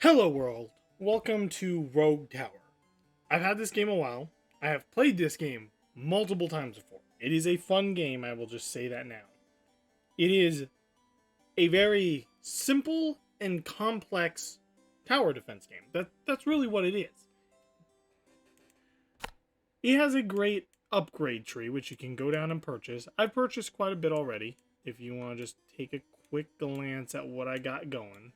Hello world, welcome to Rogue Tower. I've had this game a while. I have played this game multiple times before. It is a fun game, I will just say that now. It is a very simple and complex tower defense game. That's really what it is. It has a great upgrade tree, which you can go down and purchase. I've purchased quite a bit already, if you want to just take a quick glance at what I got going.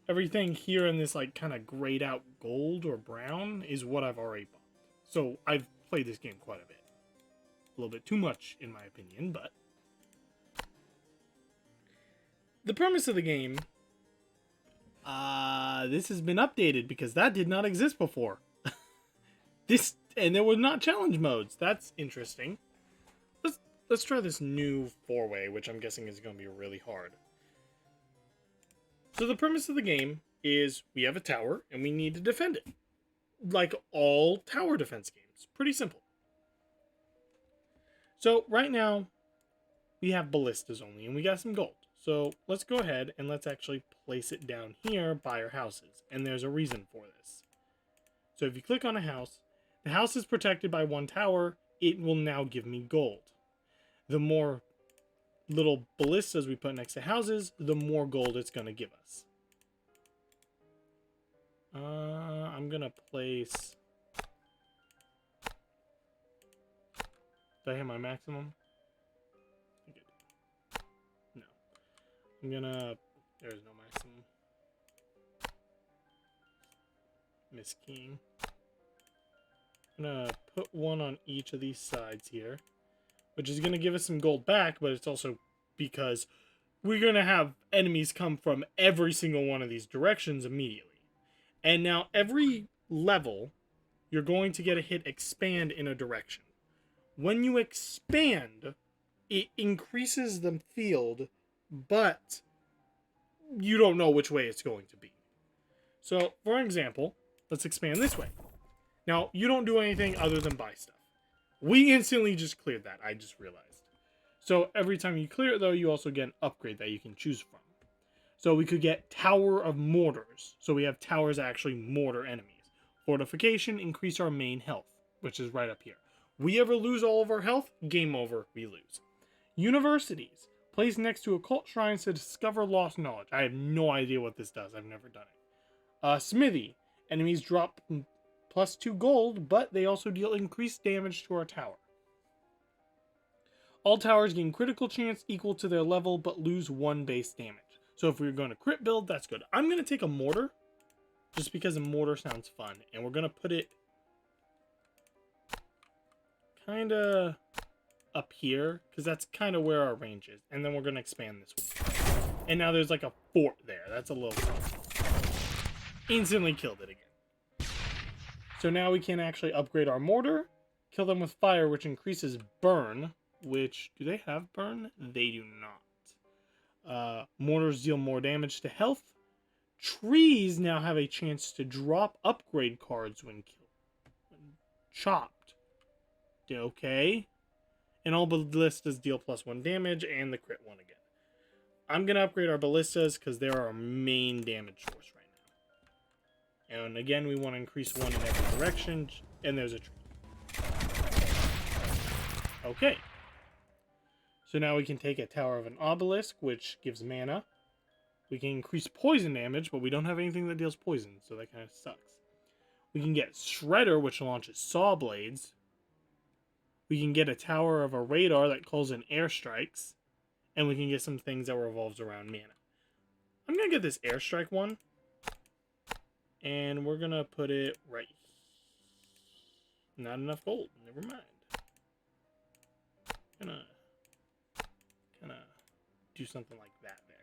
Everything here in this like kind of grayed out gold or brown is what I've already bought. So I've played this game quite a bit. A little bit too much in my opinion, but the premise of the game, this has been updated because that did not exist before. And there were not challenge modes. That's interesting. Let's try this new four-way, which I'm guessing is going to be really hard. So the premise of the game is we have a tower and we need to defend it. Like all tower defense games. Pretty simple. So right now we have ballistas only and we got some gold. So let's go ahead and let's actually place it down here by our houses. And there's a reason for this. So if you click on a house, the house is protected by one tower. It will now give me gold. The more little ballistas we put next to houses, the more gold it's going to give us. I'm going to place... Did I hit my maximum? I think I did. No. I'm going to... There's no maximum. Miskeying. I'm going to put one on each of these sides here, which is going to give us some gold back, but it's also because we're going to have enemies come from every single one of these directions immediately. And now every level, you're going to get a hit expand in a direction. When you expand, it increases the field, but you don't know which way it's going to be. So, for example, let's expand this way. Now, you don't do anything other than buy stuff. We instantly just cleared that, I just realized. So every time you clear it, though, you also get an upgrade that you can choose from. So we could get Tower of Mortars. So we have towers that actually mortar enemies. Fortification, increase our main health, which is right up here. We ever lose all of our health, game over, we lose. Universities. Placed next to occult shrines to discover lost knowledge. I have no idea what this does. I've never done it. Smithy. Enemies drop +2 gold, but they also deal increased damage to our tower. All towers gain critical chance equal to their level, but lose 1 base damage. So if we're going to crit build, that's good. I'm going to take a mortar, just because a mortar sounds fun. And we're going to put it kind of up here, because that's kind of where our range is. And then we're going to expand this way. And now there's like a fort there. That's a little fun. Instantly killed it again. So now we can actually upgrade our mortar, kill them with fire, which increases burn. Which, do they have burn? They do not. Mortars deal more damage to health. Trees now have a chance to drop upgrade cards when chopped. Okay. And all ballistas deal +1 damage and the crit one again. I'm going to upgrade our ballistas because they're our main damage source right now. And again, we want to increase 1 in every direction. And there's a tree. Okay. So now we can take a Tower of an Obelisk, which gives mana. We can increase poison damage, but we don't have anything that deals poison, so that kind of sucks. We can get Shredder, which launches saw blades. We can get a Tower of a Radar that calls in airstrikes. And we can get some things that revolves around mana. I'm going to get this airstrike one. And we're going to put it right here. Not enough gold. Never mind. Gonna kind of do something like that there.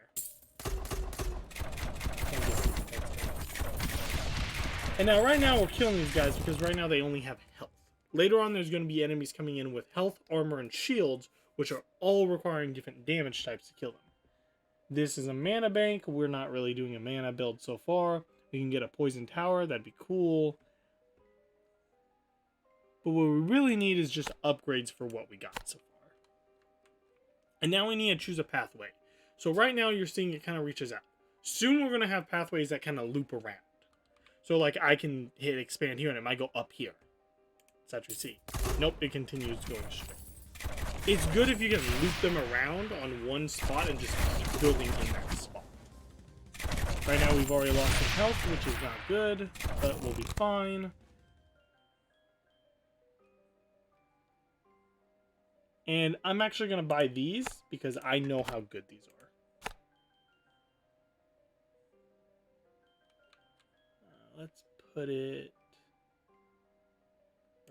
And now right now we're killing these guys because right now they only have health. Later on there's going to be enemies coming in with health, armor, and shields, which are all requiring different damage types to kill them. This is a mana bank. We're not really doing a mana build so far. We can get a poison tower. That'd be cool. But what we really need is just upgrades for what we got so far. And now we need to choose a pathway. So right now you're seeing it kind of reaches out. Soon we're going to have pathways that kind of loop around. So like I can hit expand here and it might go up here. Let's actually see. Nope, it continues going straight. It's good if you can loop them around on one spot and just keep building in that spot. Right now we've already lost some health, which is not good, but we'll be fine. And I'm actually going to buy these because I know how good these are. Let's put it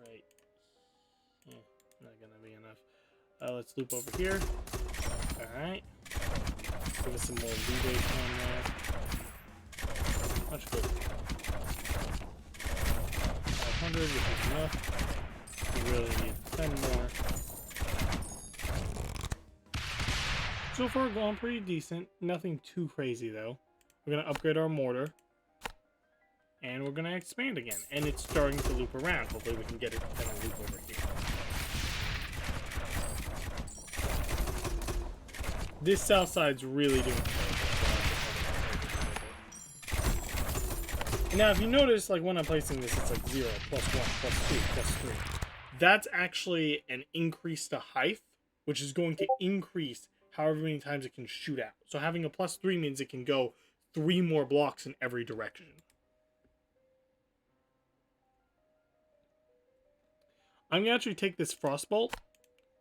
right. Not going to be enough. Let's loop over here. Alright. Give us some more leeway on there. Much good. 500, which is enough. We really need 10 more. So far, going pretty decent. Nothing too crazy, though. We're going to upgrade our mortar. And we're going to expand again. And it's starting to loop around. Hopefully we can get it to kind of loop over here. This south side's really doing terrible. Now, if you notice, like when I'm placing this, it's like 0, +1, +2, +3. That's actually an increase to height, which is going to increase however many times it can shoot out. So having a +3 means it can go 3 more blocks in every direction. I'm going to actually take this Frostbolt.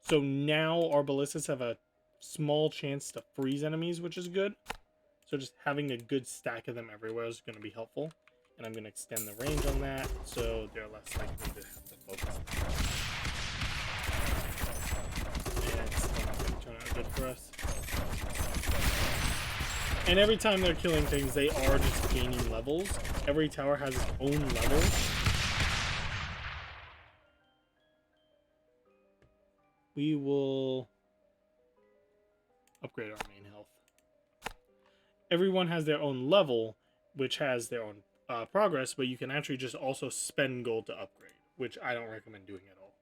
So now our ballistas have a small chance to freeze enemies, which is good. So just having a good stack of them everywhere is going to be helpful. And I'm going to extend the range on that, so they're less likely to have to focus. Yeah, it's not going to turn out good for us. And every time they're killing things, they are just gaining levels. Every tower has its own level. We will upgrade our main health. Everyone has their own level, which has their own progress, but you can actually just also spend gold to upgrade, which I don't recommend doing at all.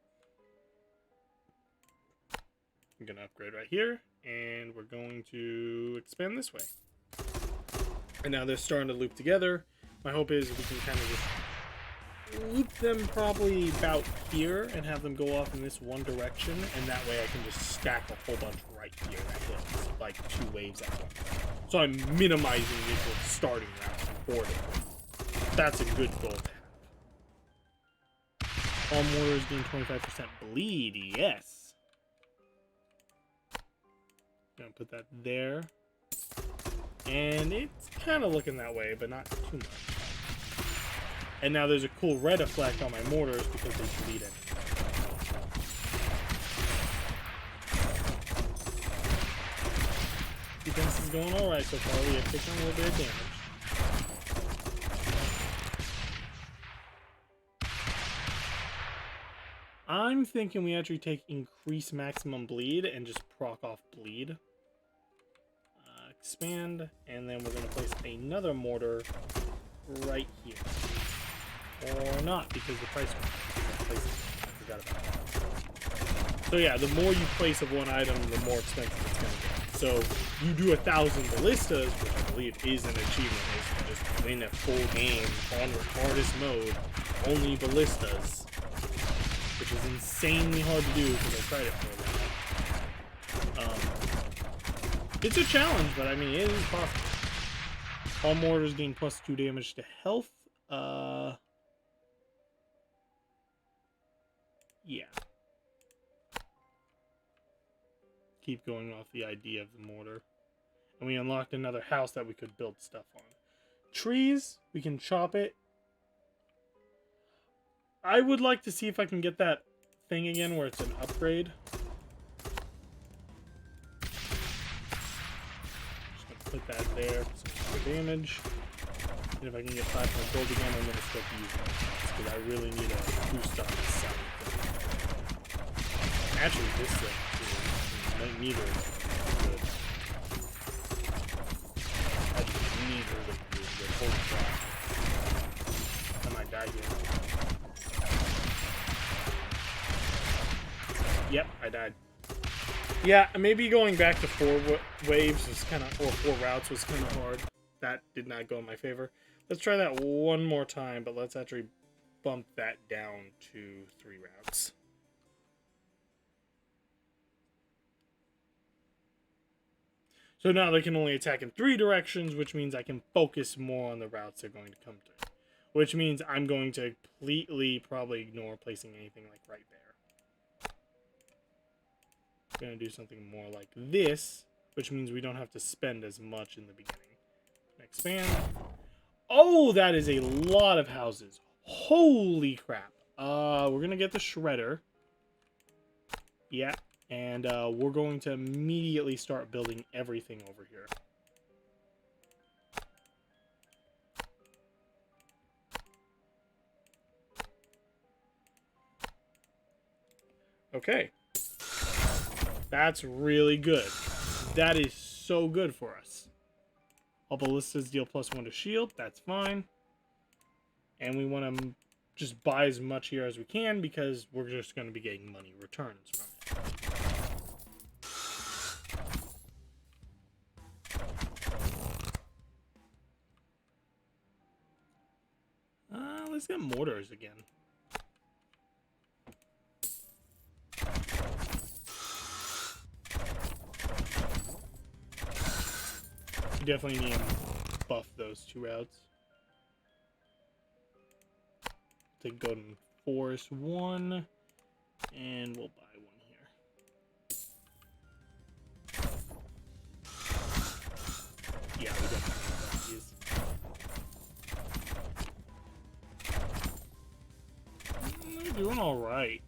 I'm going to upgrade right here, and we're going to expand this way. And now they're starting to loop together. My hope is we can kind of just loop them probably about here and have them go off in this one direction, and that way I can just stack a whole bunch right here that hits like 2 waves at once. So I'm minimizing the initial starting round for them. That's a good goal to have. All mortars gain 25% bleed, yes. Gonna put that there. And it's kind of looking that way, but not too much. And now there's a cool red effect on my mortars because they bleed it. Defense is going alright so far. We have taken a little bit of damage. I'm thinking we actually take increase maximum bleed and just proc off bleed. Expand, and then we're going to place another mortar right here. Or not, because the price went. I forgot about that. So yeah, the more you place of one item, the more expensive it's going to get. So you do 1,000 ballistas, which I believe is an achievement, is to just win a full game on hardest mode, only ballistas, which is insanely hard to do because I tried it for a while. It's a challenge, but I mean, it is possible. All mortars gain +2 damage to health. Yeah. Keep going off the idea of the mortar. And we unlocked another house that we could build stuff on. Trees, we can chop it. I would like to see if I can get that thing again where it's an upgrade. Put that there for some damage. And if I can get 500 gold again, I'm going to start using it. Because I really need a boost up this side. Actually, this thing is neither good. I just neither of them good. Holy crap. I might die here. Yep, I died. Yeah, maybe going back to 4 waves was kind of, or 4 routes was kind of hard. That did not go in my favor. Let's try that one more time, but let's actually bump that down to 3 routes. So now they can only attack in 3 directions, which means I can focus more on the routes they're going to come through. Which means I'm going to completely probably ignore placing anything like right there. I'm going to do something more like this, which means we don't have to spend as much in the beginning. Expand. Oh, that is a lot of houses. Holy crap. We're going to get the shredder. Yeah. And we're going to immediately start building everything over here. Okay. That's really good. That is so good for us. All ballistas deal +1 to shield. That's fine. And we want to just buy as much here as we can because we're just going to be getting money returns from it. Let's get mortars again. We definitely need to buff those 2 routes. Take Golden Forest 1, and we'll buy 1 here. Yeah, we definitely buy these. They're doing all right.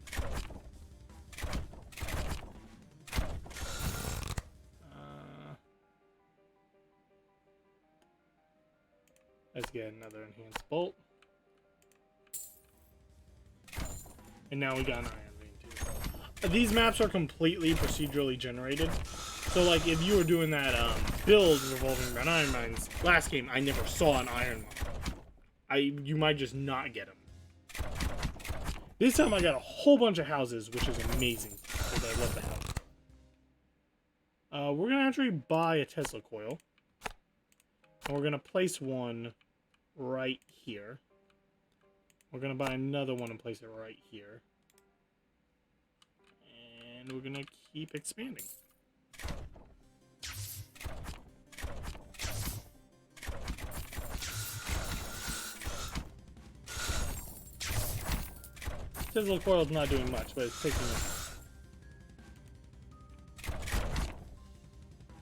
Let's get another enhanced bolt. And now we got an iron vein too. These maps are completely procedurally generated. So like if you were doing that build revolving around iron mines, last game I never saw an iron mine. You might just not get them. This time I got a whole bunch of houses, which is amazing because I love the house. We're gonna actually buy a Tesla coil. And we're gonna place one right here. We're gonna buy another one and place it right here. And we're gonna keep expanding. Tesla coil's not doing much, but it's taking it.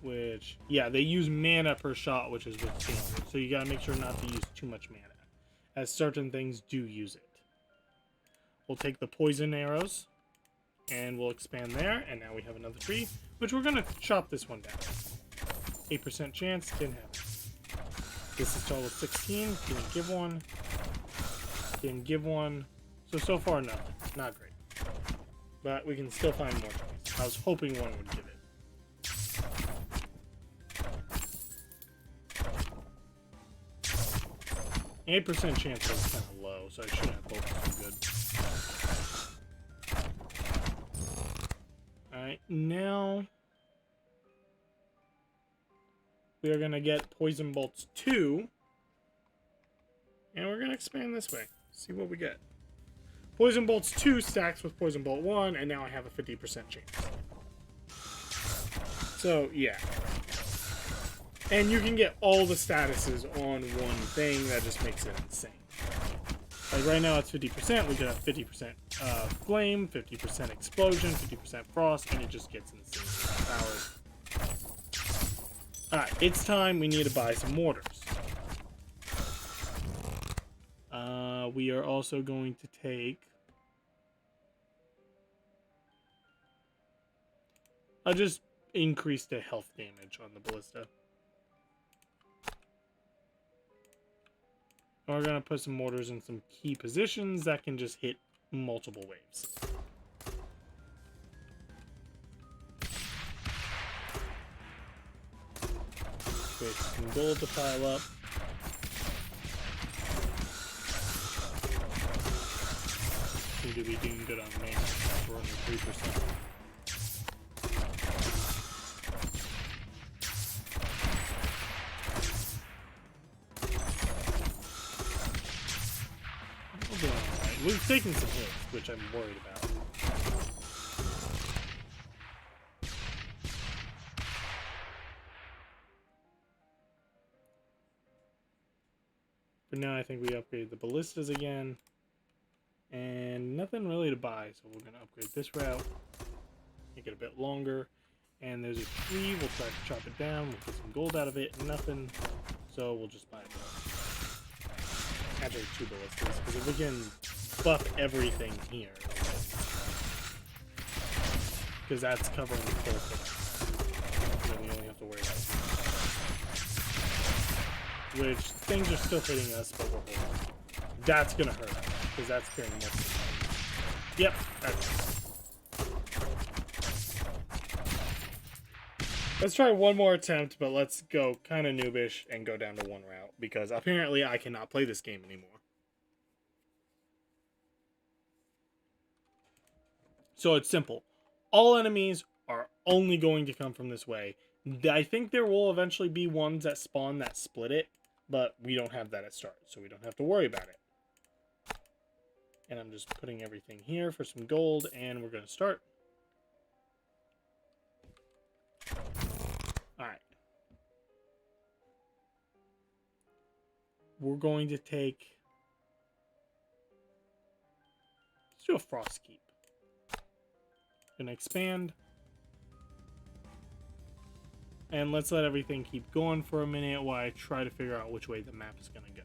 Which, yeah, they use mana per shot, which is what's standard. So you gotta make sure not to use too much mana, as certain things do use it. We'll take the poison arrows, and we'll expand there, and now we have another tree, which we're gonna chop this one down. 8% chance, didn't have it. This is total 16, didn't give one. Didn't give one. So far, nothing. Not great. But we can still find more trees. I was hoping one would give it. 8% chance was kind of low, so I shouldn't have both so good. Alright, now we are going to get Poison Bolts 2. And we're going to expand this way. See what we get. Poison Bolts 2 stacks with Poison Bolt 1, and now I have a 50% chance. So, yeah. And you can get all the statuses on one thing. That just makes it insane. Like right now it's 50%. We could have 50% flame, 50% explosion, 50% frost, and it just gets insane powers. Alright, it's time. We need to buy some mortars. We are also going to take... I'll just increase the health damage on the ballista. We're going to put some mortars in some key positions that can just hit multiple waves. Wait, some gold to pile up. Seem to be doing good on mana. We're only 3%. We've taken some hits, which I'm worried about. But now I think we upgrade the ballistas again. And nothing really to buy, so we're going to upgrade this route. Make it a bit longer. And there's a tree, we'll try to chop it down, we'll get some gold out of it, nothing. So we'll just buy it more. Actually, 2 ballistas, because if we can buff everything here, because that's covering the full thing. So we only have to worry about it. Which, things are still hitting us, but we're holding. That's gonna hurt us, because that's carrying most of the time. Yep, that's... Let's try one more attempt, but let's go kind of noobish and go down to one route, because apparently I cannot play this game anymore. So it's simple. All enemies are only going to come from this way. I think there will eventually be ones that spawn that split it, but we don't have that at start, so we don't have to worry about it. And I'm just putting everything here for some gold, and we're going to start. Alright. We're going to take... Let's do a frost keep. Gonna expand. And let's let everything keep going for a minute while I try to figure out which way the map is gonna go.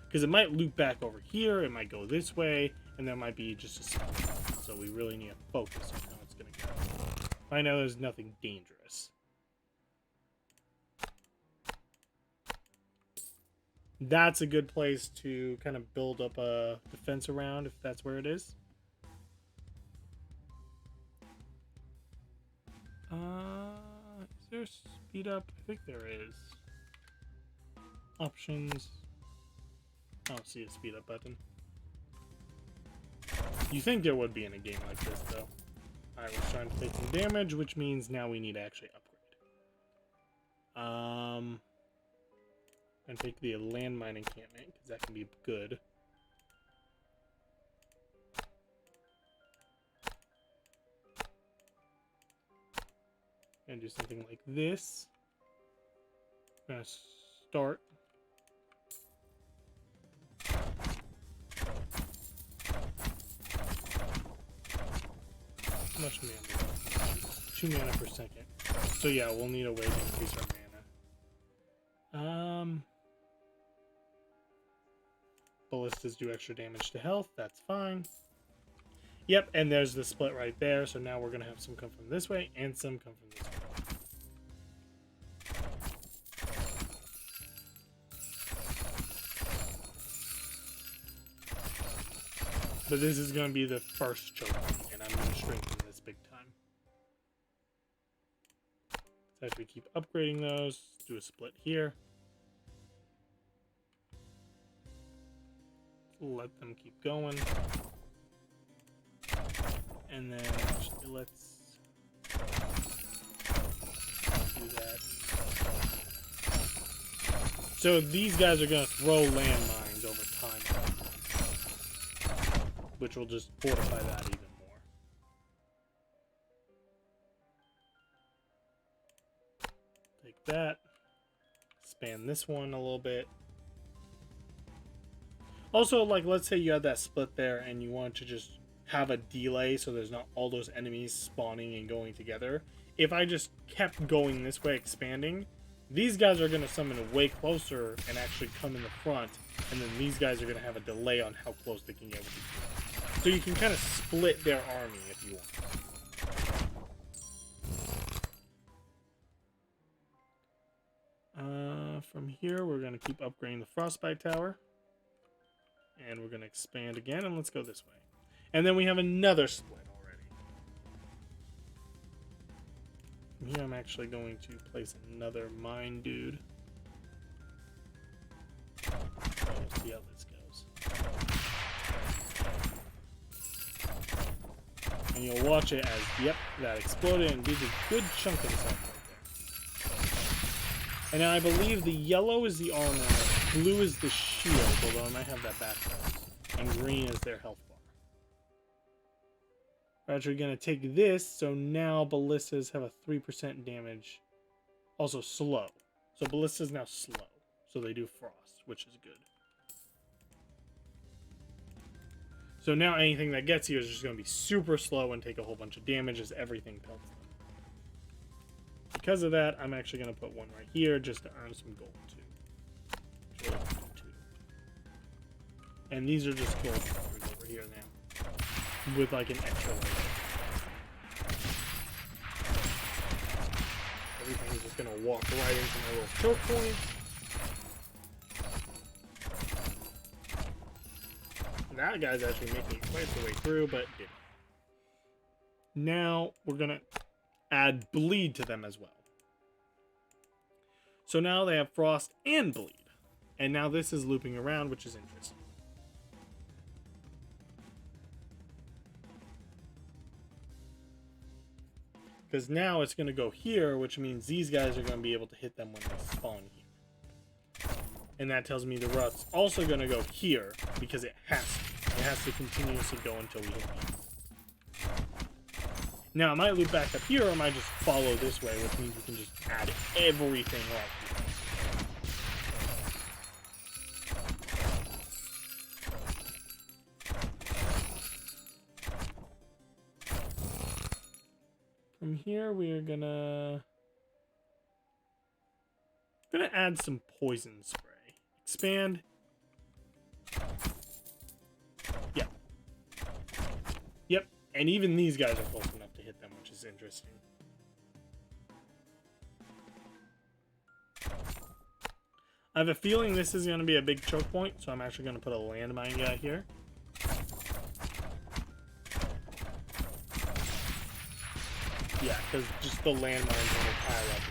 Because it might loop back over here, it might go this way, and there might be just a split. So we really need to focus on how it's gonna go. I know there's nothing dangerous. That's a good place to kind of build up a defense around, if that's where it is. Is there speed up? I think there is. Options. I don't see a speed up button. You think there would be in a game like this, though. Alright, we're starting to take some damage, which means now we need to actually upgrade. And take the landmine encampment, because that can be good. And do something like this. I'm gonna start. How much mana? 2 mana per second. So yeah, we'll need a way to increase our mana. Ballistas do extra damage to health, that's fine. Yep, and there's the split right there, so now we're gonna have some come from this way and some come from this way. But this is gonna be the first choke, and I'm gonna strengthen this big time. So as we keep upgrading those, do a split here. Let them keep going. And then actually, let's do that. So these guys are going to throw landmines over time, which will just fortify that even more. Take that. Expand this one a little bit. Also, like, let's say you had that split there and you want to just have a delay so there's not all those enemies spawning and going together. If I just kept going this way, expanding, these guys are going to summon way closer and actually come in the front, and then these guys are going to have a delay on how close they can get with each other. So you can kind of split their army if you want. From here, we're going to keep upgrading the Frostbite Tower. And we're going to expand again, and let's go this way. And then we have another split already. From here, I'm actually going to place another mine dude. We'll see how this goes. And you'll watch it as, yep, that exploded and did a good chunk of stuff right there. And I believe the yellow is the armor, blue is the shield, although I might have that backwards. and green is their health bar. We're actually going to take this, so now ballistas have a 3% damage. Also slow. So ballista's now slow. So they do frost, which is good. So now anything that gets you is just going to be super slow and take a whole bunch of damage as everything pelts them. Because of that, I'm actually going to put one right here just to earn some gold too. And these are just gold counters over here now. With like an extra layer. Everything is just going to walk right into my little choke point. That guy's actually making it quite the way through, but didn't. Now we're going to add bleed to them as well. So now they have frost and bleed. And now this is looping around, which is interesting. Because now it's going to go here, which means these guys are going to be able to hit them when they spawn here. And that tells me the rut's also going to go here, because it has to. It has to continuously go until we hit these. Now, I might loop back up here, or I might just follow this way, which means we can just add everything right here. From here, we're gonna add some poison spray. Expand. Yep. Yep. And even these guys are close enough to hit them, which is interesting. I have a feeling this is going to be a big choke point, so I'm actually going to put a landmine guy here. Yeah, because just the landmines when they pile up.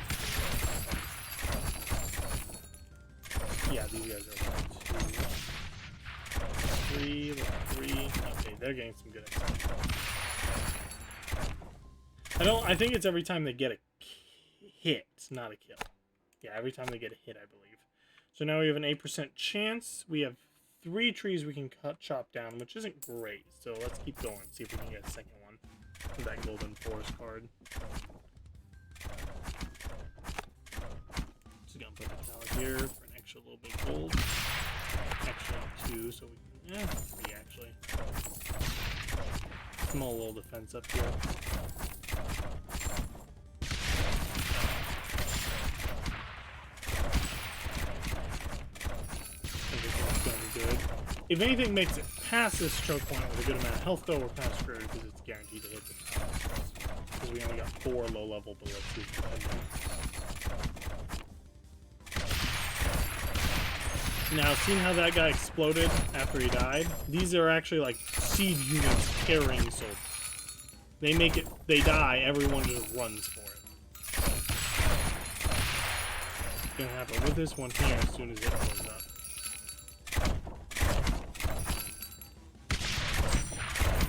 Yeah, these guys are 1, 2, 3, 3. Okay, they're getting some good attack. I think it's every time they get a hit, not a kill. Yeah, every time they get a hit, I believe. So now we have an 8% chance. We have 3 trees we can chop down, which isn't great. So let's keep going, see if we can get a second one for that golden forest card. Just gonna put the tower here for an extra little bit of gold. Actually 2, so we can, 3 actually. Small little defense up here. Good. If anything makes it past this choke point with a good amount of health, though, we're kind of screwed because it's guaranteed to hit the because we only got 4 low-level bullets. Now, seeing how that guy exploded after he died, these are actually like siege units carrying soldiers. They make it, they die, everyone just runs for it. It's gonna happen with this one here as soon as it blows up.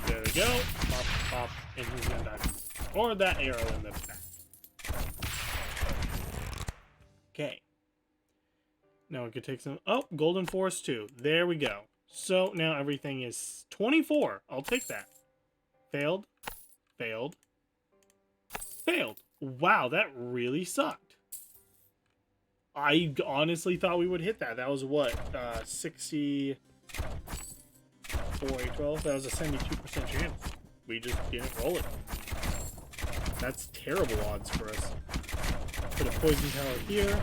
There we go. Pop, pop, and he's gonna die. Or that arrow in the back. Okay. Now we could take some... Oh, Golden Forest 2. There we go. So now everything is 24. I'll take that. Failed. Failed. Failed. Wow, that really sucked. I honestly thought we would hit that. That was what? 60... 4, 8, 12. That was a 72% chance. We just didn't roll it. That's terrible odds for us. Put a poison tower here.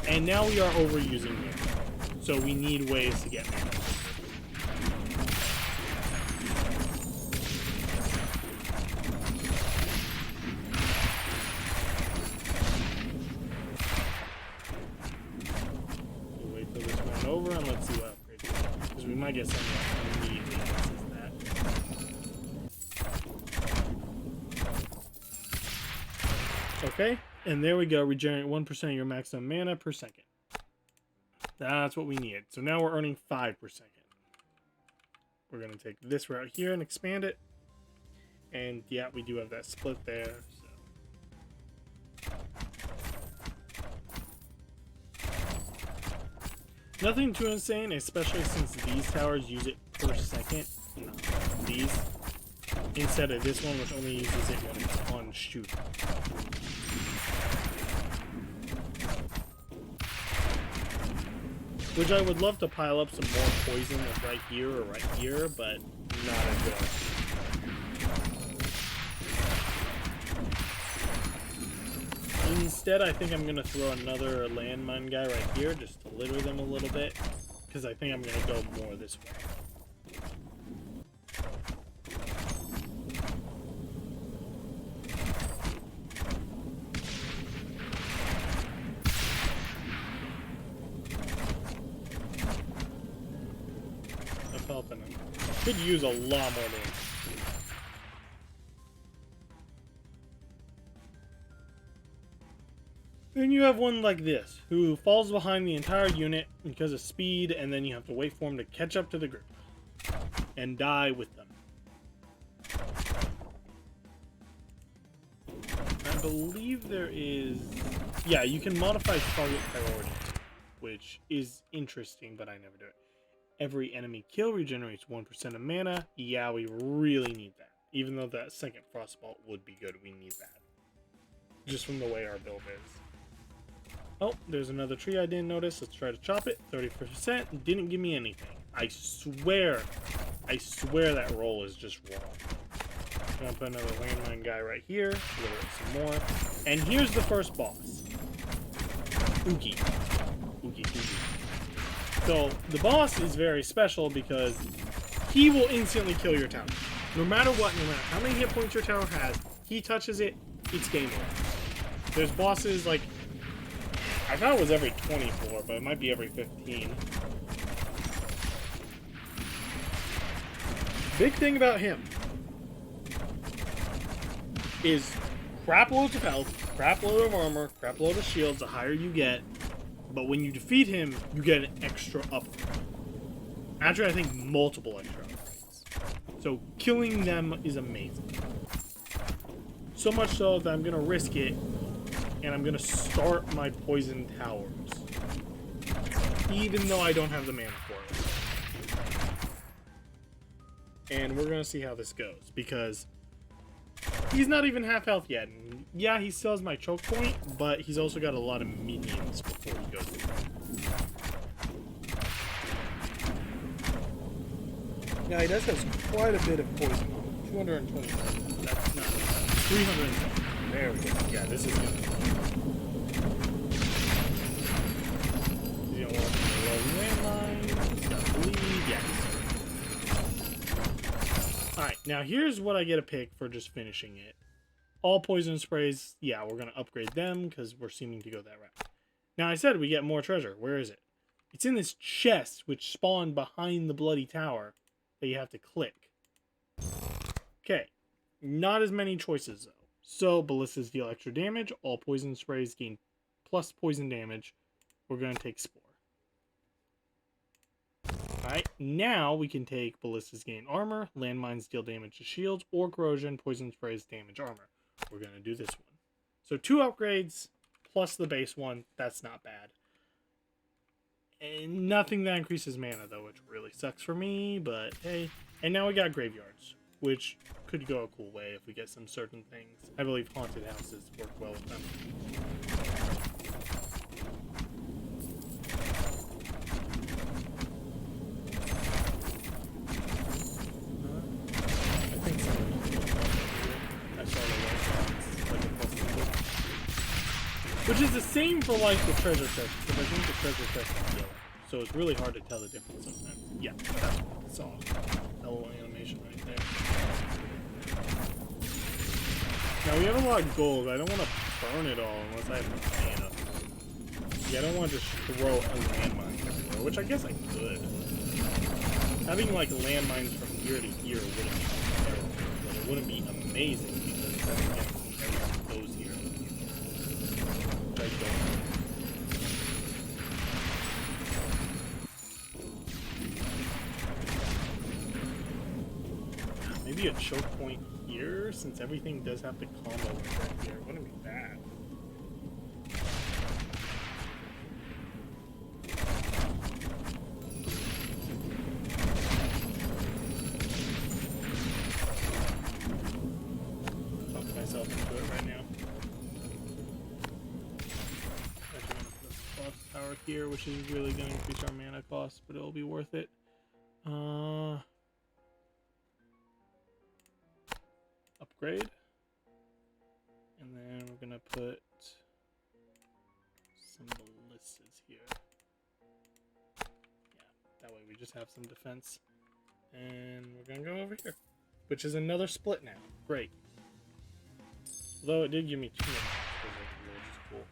And now we are overusing mana. So we need ways to get mana. We'll wait till this round over and let's see what upgrades we get. Because we might get something else immediately that says that. Okay. And there we go, regenerate 1% of your maximum mana per second. That's what we needed. So now we're earning 5 per second. We're going to take this route here and expand it. And yeah, we do have that split there. So. Nothing too insane, especially since these towers use it per second. No, these. Instead of this one, which only uses it when it's on shoot. Which I would love to pile up some more poison right here or right here, but not a good idea. Instead, I think I'm going to throw another landmine guy right here just to litter them a little bit, because I think I'm going to go more this way. I'm helping him. Could use a lot more damage. Then you have one like this, who falls behind the entire unit because of speed, and then you have to wait for him to catch up to the group and die with them. I believe there is... Yeah, you can modify target priority, which is interesting, but I never do it. Every enemy kill regenerates 1% of mana. Yeah, we really need that. Even though that second Frostbolt would be good, we need that. Just from the way our build is. Oh, there's another tree I didn't notice. Let's try to chop it. 30%. Didn't give me anything. I swear that roll is just wrong. I'm gonna put another landmine guy right here. Lower it some more. And here's the first boss. Oogie. So, the boss is very special because he will instantly kill your tower. No matter what, no matter how many hit points your tower has, he touches it, it's game over. There's bosses like... I thought it was every 24, but it might be every 15. Big thing about him is crap loads of health, crap load of armor, crap load of shields the higher you get, but when you defeat him, you get an extra upgrade. Actually, I think multiple extra upgrades. So killing them is amazing. So much so that I'm going to risk it, and I'm going to start my poison towers. Even though I don't have the mana for it. And we're going to see how this goes, because he's not even half health yet. And yeah, he still has my choke point, but he's also got a lot of minions before he goes in. Now he does have quite a bit of poison on him. 220. That's not 300. There we go. Yeah, this is good. He's gonna walk in the low landmine. He's got bleed. Yeah. Alright, now here's what I get a pick for just finishing it. All poison sprays, yeah, we're going to upgrade them because we're seeming to go that route. Now, I said we get more treasure. Where is it? It's in this chest, which spawned behind the bloody tower that you have to click. Okay, not as many choices, though. So, ballistas deal extra damage. All poison sprays gain plus poison damage. We're going to take Spore. Alright, now we can take ballistas gain armor, landmines deal damage to shields, or corrosion, poison sprays damage armor. We're going to do this one. So 2 upgrades plus the base one. That's not bad. And nothing that increases mana, though, which really sucks for me, but hey. And now we got graveyards, which could go a cool way if we get some certain things. I believe haunted houses work well with them. Which is the same for like the treasure chest, because I think the treasure chest is yellow. So it's really hard to tell the difference sometimes. Yeah, that's what I saw. That little animation right there. Now we have a lot of gold. I don't want to burn it all unless I have mana. Yeah, I don't want to just throw a landmine everywhere, which I guess I could. Having like landmines from here to here wouldn't be terrible, but it wouldn't be amazing because then again, everything goes here. I don't. Maybe a choke point here, since everything does have the combo right here. Wouldn't be bad. here, which is really going to increase our mana cost, but it'll be worth it. Upgrade. And then we're going to put some ballistas here. Yeah, that way we just have some defense. And we're going to go over here, which is another split now. Great. Although it did give me 2 minutes, which is cool.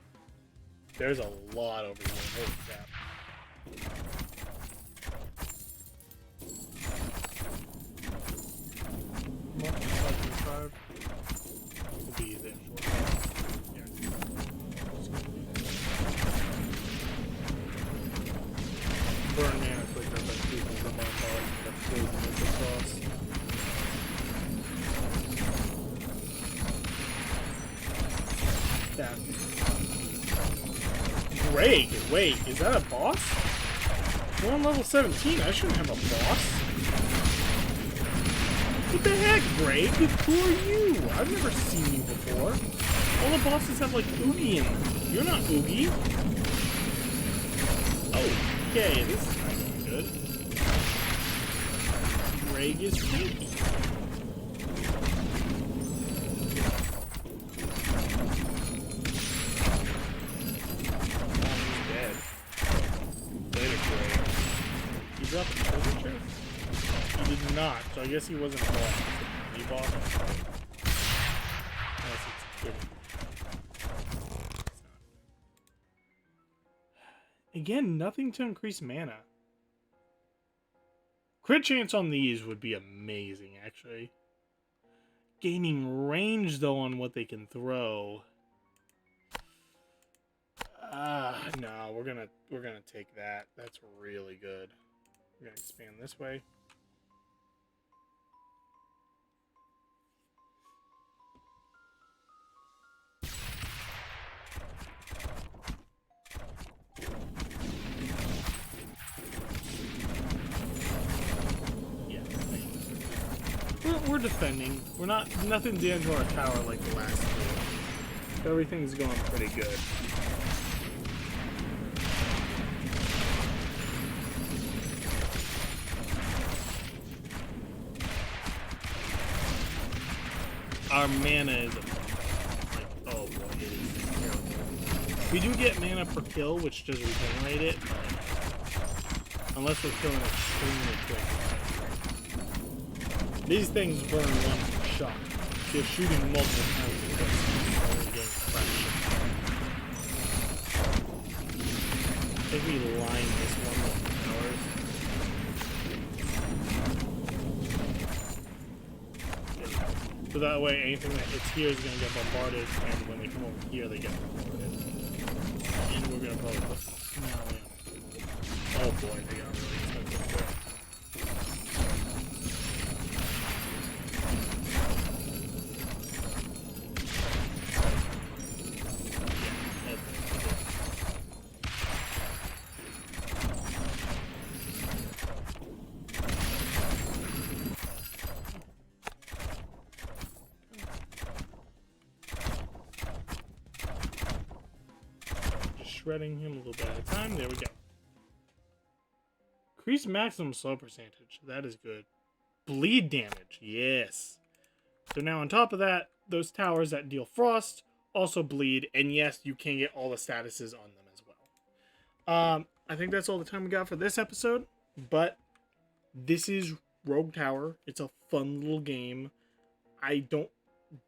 There's a lot over here. Holy crap. Will be there shortly. Burn mana quicker by keeping them on bar and frozen with the sauce. That. Greg, wait, is that a boss? We're on level 17, I shouldn't have a boss. What the heck, Greg? Who are you? I've never seen you before. All the bosses have like Oogie in them. You're not Oogie. Oh, okay, this is not going good. Greg is tanky. Up a treasure chest? He did not, so I guess he wasn't a boss. He boss. Unless it's kidding. Again, nothing to increase mana. Crit chance on these would be amazing, actually. Gaining range though on what they can throw. No, we're gonna take that. That's really good. We're going to expand this way. Yeah, we're defending. We're nothing did to our tower like the last two. Everything's going pretty good. Our mana is like, oh boy, it is terrible. We do get mana per kill, which does regenerate it, but unless we're killing extremely quick. These things burn one shot. If you're shooting multiple times, it doesn't only gain fraction. I think we line this one with towers. So that way, anything that hits here is going to get bombarded, and when they come over here, they get bombarded. And we're going to probably put... No, yeah. Oh boy, they got really expensive there. Shredding him a little bit at a time. There we go. Increase maximum slow percentage. That is good. Bleed damage. Yes. So now on top of that, those towers that deal frost also bleed. And yes, you can get all the statuses on them as well. I think that's all the time we got for this episode. But this is Rogue Tower. It's a fun little game. I don't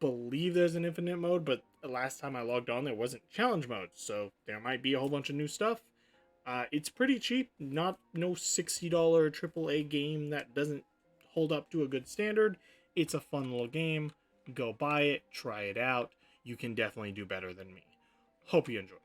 believe there's an infinite mode, but last time I logged on there wasn't challenge mode, so there might be a whole bunch of new stuff. It's pretty cheap, no $60 AAA game that doesn't hold up to a good standard. It's a fun little game. Go buy it, try it out. You can definitely do better than me. Hope you enjoy.